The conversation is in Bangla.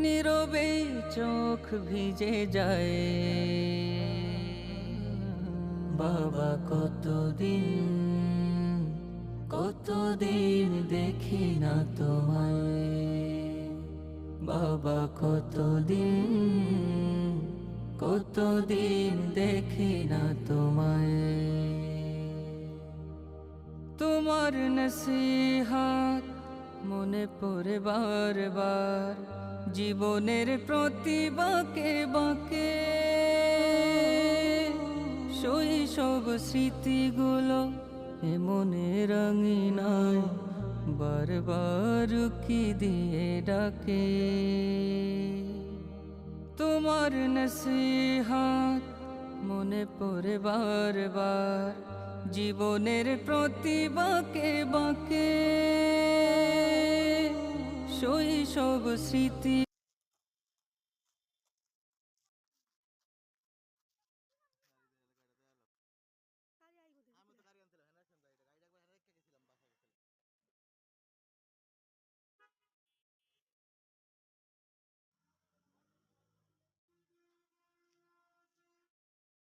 নীরবে চোখ ভিজে যায়। বাবা কতদিন দেখি না তোমায়, বাবা কতদিন দেখি না তোমায়। তোমার নসিহত মনে পড়ে বারবার, জীবনের প্রতি বাঁকে বাঁকে। শৈশব স্মৃতিগুলো এ মনে রঙিনায় বারবার কি দিয়ে ডাকে। তোমার নসিহত মনে পড়ে বারবার, জীবনের প্রতি বাঁকে বাঁকে। শৈশব স্মৃতি